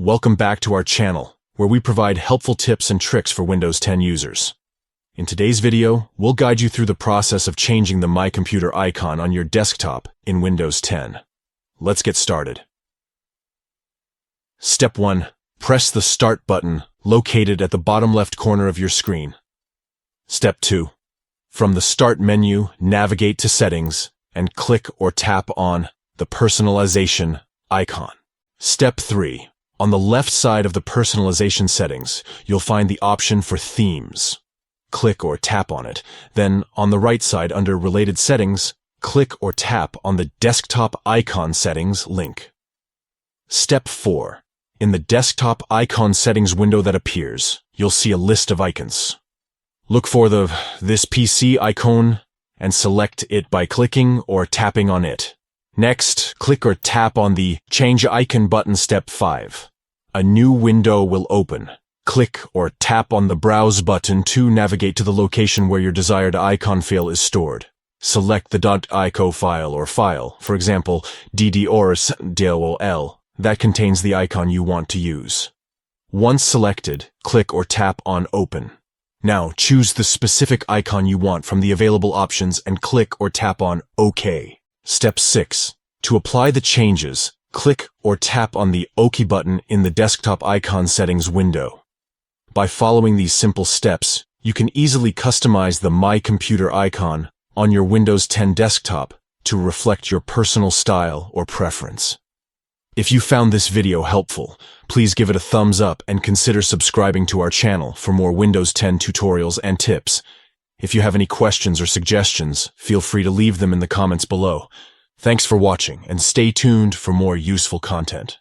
Welcome back to our channel, where we provide helpful tips and tricks for Windows 10 users. In today's video, we'll guide you through the process of changing the My Computer icon on your desktop in Windows 10. Let's get started. Step 1. Press the Start button located at the bottom left corner of your screen. Step 2. From the Start menu, navigate to Settings and click or tap on the Personalization icon. Step 3. On the left side of the Personalization settings, you'll find the option for Themes. Click or tap on it. Then, on the right side under Related Settings, click or tap on the Desktop Icon Settings link. Step 4. In the Desktop Icon Settings window that appears, you'll see a list of icons. Look for the This PC icon and select it by clicking or tapping on it. Next, click or tap on the Change Icon button. Step 5. A new window will open. Click or tap on the Browse button to navigate to the location where your desired icon file is stored. Select the .ico file or file, for example, DDORes.dll, that contains the icon you want to use. Once selected, click or tap on Open. Now, choose the specific icon you want from the available options and click or tap on OK. Step 6. To apply the changes, click or tap on the OK button in the Desktop Icon Settings window. By following these simple steps, you can easily customize the My Computer icon on your Windows 10 desktop to reflect your personal style or preference. If you found this video helpful, please give it a thumbs up and consider subscribing to our channel for more Windows 10 tutorials and tips. If you have any questions or suggestions, feel free to leave them in the comments below. Thanks for watching and stay tuned for more useful content.